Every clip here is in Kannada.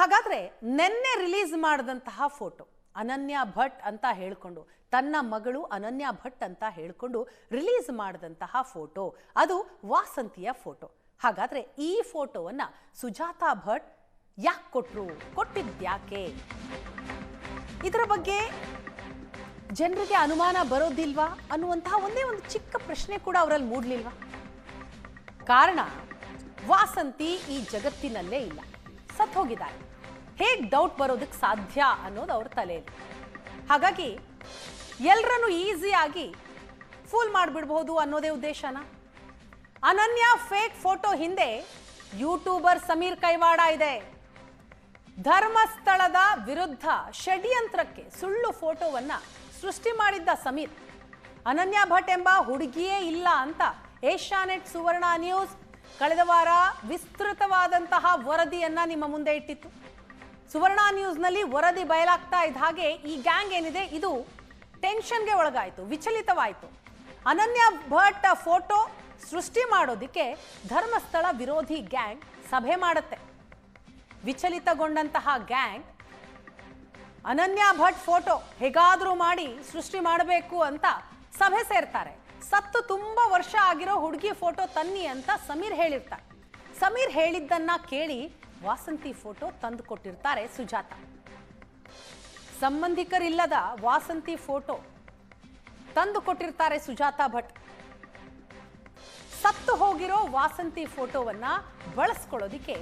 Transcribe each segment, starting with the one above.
ಹಾಗಾದ್ರೆ ನಿನ್ನೆ ರಿಲೀಸ್ ಮಾಡಿದಂತಹ ಫೋಟೋ ಅನನ್ಯಾ ಭಟ್ ಅಂತ ಹೇಳಿಕೊಂಡು, ತನ್ನ ಮಗಳು ಅನನ್ಯಾ ಭಟ್ ಅಂತ ಹೇಳಿಕೊಂಡು ರಿಲೀಸ್ ಮಾಡಿದಂತಹ ಫೋಟೋ ಅದು ವಾಸಂತಿಯ ಫೋಟೋ. ಹಾಗಾದ್ರೆ ಈ ಫೋಟೋವನ್ನ ಸುಜಾತಾ ಭಟ್ ಯಾಕೆ ಕೊಟ್ರು, ಕೊಟ್ಟಿದ್ಯಾಕೆ? ಇದರ ಬಗ್ಗೆ ಜನರಿಗೆ ಅನುಮಾನ ಬರೋದಿಲ್ವಾ ಅನ್ನುವಂತಹ ಒಂದೇ ಒಂದು ಚಿಕ್ಕ ಪ್ರಶ್ನೆ ಕೂಡ ಅವರಲ್ಲಿ ಮೂಡಲಿಲ್ವಾ? ಕಾರಣ ವಾಸಂತಿ ಈ ಜಗತ್ತಿನಲ್ಲೇ ಇಲ್ಲ, ಸತ್ತು ಹೋಗಿದ್ದಾರೆ. ಹೇಗೆ ಡೌಟ್ ಬರೋದಕ್ಕೆ ಸಾಧ್ಯ ಅನ್ನೋದು ಅವ್ರ ತಲೆಯಲ್ಲಿ. ಹಾಗಾಗಿ ಎಲ್ಲರನ್ನು ಈಸಿಯಾಗಿ ಫೂಲ್ ಮಾಡಿಬಿಡ್ಬಹುದು ಅನ್ನೋದೇ ಉದ್ದೇಶನ. ಅನನ್ಯಾ ಫೇಕ್ ಫೋಟೋ ಹಿಂದೆ ಯೂಟ್ಯೂಬರ್ ಸಮೀರ್ ಕೈವಾಡ ಇದೆ. ಧರ್ಮಸ್ಥಳದ ವಿರುದ್ಧ ಷಡ್ಯಂತ್ರಕ್ಕೆ ಸುಳ್ಳು ಫೋಟೋವನ್ನ ಸೃಷ್ಟಿ ಮಾಡಿದ್ದ ಸಮೀರ್, ಅನನ್ಯಾ ಭಟ್ ಎಂಬ ಹುಡುಗಿಯೇ ಇಲ್ಲ ಅಂತ ಏಷ್ಯಾನೆಟ್ ಸುವರ್ಣ ನ್ಯೂಸ್ ಕಳೆದ ವಾರ ವಿಸ್ತೃತವಾದಂತಹ ವರದಿಯನ್ನ ನಿಮ್ಮ ಮುಂದೆ ಇಟ್ಟಿತ್ತು. ಸುವರ್ಣ ನ್ಯೂಸ್ನಲ್ಲಿ ವರದಿ ಬಯಲಾಗ್ತಾ ಇದ್ದ ಹಾಗೆ ಈ ಗ್ಯಾಂಗ್ ಏನಿದೆ ಇದು ಟೆನ್ಷನ್ಗೆ ಒಳಗಾಯಿತು, ವಿಚಲಿತವಾಯಿತು. ಅನನ್ಯಾ ಭಟ್ ಫೋಟೋ ಸೃಷ್ಟಿ ಮಾಡೋದಕ್ಕೆ ಧರ್ಮಸ್ಥಳ ವಿರೋಧಿ ಗ್ಯಾಂಗ್ ಸಭೆ ಮಾಡುತ್ತೆ. ವಿಚಲಿತಗೊಂಡಂತಹ ಗ್ಯಾಂಗ್ ಅನನ್ಯಾ ಭಟ್ ಫೋಟೋ ಹೇಗಾದರೂ ಮಾಡಿ ಸೃಷ್ಟಿ ಮಾಡಬೇಕು ಅಂತ ಸಭೆ ಸೇರ್ತಾರೆ. ಸತ್ತು ತುಂಬಾ ವರ್ಷ ಆಗಿರೋ ಹುಡುಗಿ ಫೋಟೋ ತನ್ನಿ ಅಂತ ಸಮೀರ್ ಹೇಳಿರ್ತಾರೆ. ಸಮೀರ್ ಹೇಳಿದ್ದನ್ನ ಕೇಳಿ ವಾಸಂತಿ ಫೋಟೋ ತಂದು ಕೊಟ್ಟಿರ್ತಾರೆ ಸುಜಾತ. ಸಂಬಂಧಿಕರಿಲ್ಲದ ವಾಸಂತಿ ಫೋಟೋ ತಂದು ಕೊಟ್ಟಿರ್ತಾರೆ ಸುಜಾತಾ ಭಟ್. ಸತ್ತು ಹೋಗಿರೋ ವಾಸಂತಿ ಫೋಟೋವನ್ನ ಬಳಸ್ಕೊಳ್ಳೋದಿಕ್ಕೆ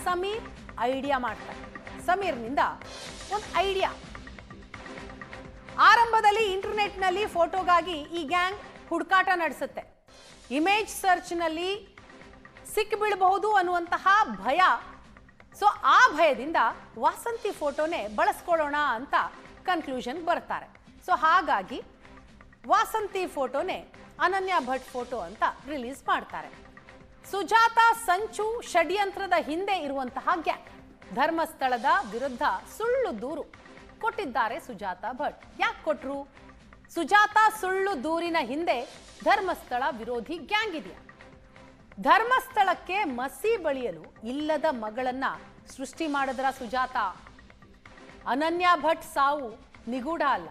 ಸಮೀರ್ ಐಡಿಯಾ ಮಾಡ್ತಾರೆ. ಸಮೀರ್ನಿಂದ ಒಂದು ಐಡಿಯಾ. ಆರಂಭದಲ್ಲಿ ಇಂಟರ್ನೆಟ್ನಲ್ಲಿ ಫೋಟೋಗಾಗಿ ಈ ಗ್ಯಾಂಗ್ ಹುಡುಕಾಟ ನಡೆಸುತ್ತೆ. ಇಮೇಜ್ ಸರ್ಚ್ನಲ್ಲಿ ಸಿಕ್ಕಿಬೀಳಬಹುದು ಅನ್ನುವಂತಹ ಭಯ. ಸೊ ಆ ಭಯದಿಂದ ವಾಸಂತಿ ಫೋಟೋನೇ ಬಳಸ್ಕೊಳ್ಳೋಣ ಅಂತ ಕನ್ಕ್ಲೂಷನ್ ಬರ್ತಾರೆ. ಸೊ ಹಾಗಾಗಿ ವಾಸಂತಿ ಫೋಟೋನೇ ಅನನ್ಯಾ ಭಟ್ ಫೋಟೋ ಅಂತ ರಿಲೀಸ್ ಮಾಡ್ತಾರೆ. ಸುಜಾತಾ ಸಂಚು ಷಡ್ಯಂತ್ರದ ಹಿಂದೆ ಇರುವಂತಹ ಗ್ಯಾಂಗ್ ಧರ್ಮಸ್ಥಳದ ವಿರುದ್ಧ ಸುಳ್ಳು ದೂರು ಕೊಟ್ಟಿದ್ದಾರೆ ಸುಜಾತಾ ಭಟ್. ಯಾಕೆ ಕೊಟ್ರು? ಸುಜಾತಾ ಸುಳ್ಳು ದೂರಿನ ಹಿಂದೆ ಧರ್ಮಸ್ಥಳ ವಿರೋಧಿ ಗ್ಯಾಂಗ್ ಇದೆಯಾ? ಧರ್ಮಸ್ಥಳಕ್ಕೆ ಮಸಿ ಬಳಿಯಲು ಇಲ್ಲದ ಮಗಳನ್ನ ಸೃಷ್ಟಿ ಮಾಡಿದ್ರ ಸುಜಾತ. ಅನನ್ಯಾ ಭಟ್ ಸಾವು ನಿಗೂಢ ಅಲ್ಲ,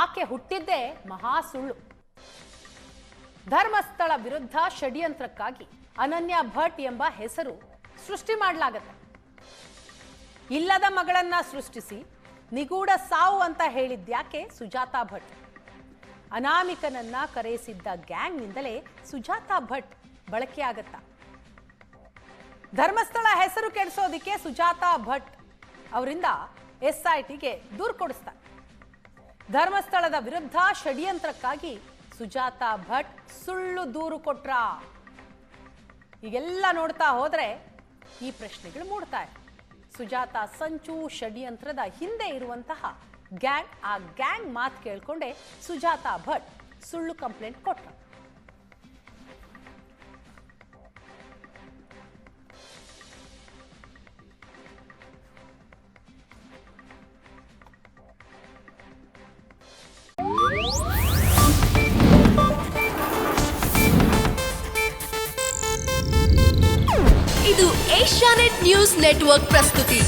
ಆಕೆ ಹುಟ್ಟಿದ್ದೇ ಮಹಾ ಸುಳ್ಳು. ಧರ್ಮಸ್ಥಳ ವಿರುದ್ಧ ಷಡ್ಯಂತ್ರಕ್ಕಾಗಿ ಅನನ್ಯಾ ಭಟ್ ಎಂಬ ಹೆಸರು ಸೃಷ್ಟಿ ಮಾಡಲಾಗತ್ತೆ. ಇಲ್ಲದ ಮಗಳನ್ನ ಸೃಷ್ಟಿಸಿ ನಿಗೂಢ ಸಾವು ಅಂತ ಹೇಳಿದ್ಯಾಕೆ ಸುಜಾತಾ ಭಟ್? ಅನಾಮಿಕನನ್ನ ಕರೆಯಿಸಿದ್ದ ಗ್ಯಾಂಗ್ನಿಂದಲೇ ಸುಜಾತಾ ಭಟ್ ಬಳಕೆಯಾಗತ್ತ. ಧರ್ಮಸ್ಥಳ ಹೆಸರು ಕೆಡಿಸೋದಿಕ್ಕೆ ಸುಜಾತಾ ಭಟ್ ಅವರಿಂದ SITಗೆ ದೂರು ಕೊಡಿಸ್ತಾರೆ. ಧರ್ಮಸ್ಥಳದ ವಿರುದ್ಧ ಷಡ್ಯಂತ್ರಕ್ಕಾಗಿ ಸುಜಾತಾ ಭಟ್ ಸುಳ್ಳು ದೂರು ಕೊಟ್ರ? ಈಗೆಲ್ಲ ನೋಡ್ತಾ ಹೋದ್ರೆ ಈ ಪ್ರಶ್ನೆಗಳು ಮೂಡ್ತಾ ಇದೆ. ಸುಜಾತಾ ಸಂಚು ಷಡ್ಯಂತ್ರದ ಹಿಂದೆ ಇರುವಂತಹ ಗ್ಯಾಂಗ್, ಆ ಗ್ಯಾಂಗ್ ಮಾತು ಕೇಳ್ಕೊಂಡೆ ಸುಜಾತಾ ಭಟ್ ಸುಳ್ಳು ಕಂಪ್ಲೇಂಟ್ ಕೊಟ್ಟ. ಇದು ಏಷ್ಯಾನೆಟ್ ನ್ಯೂಸ್ ನೆಟ್ವರ್ಕ್ ಪ್ರಸ್ತುತಿ.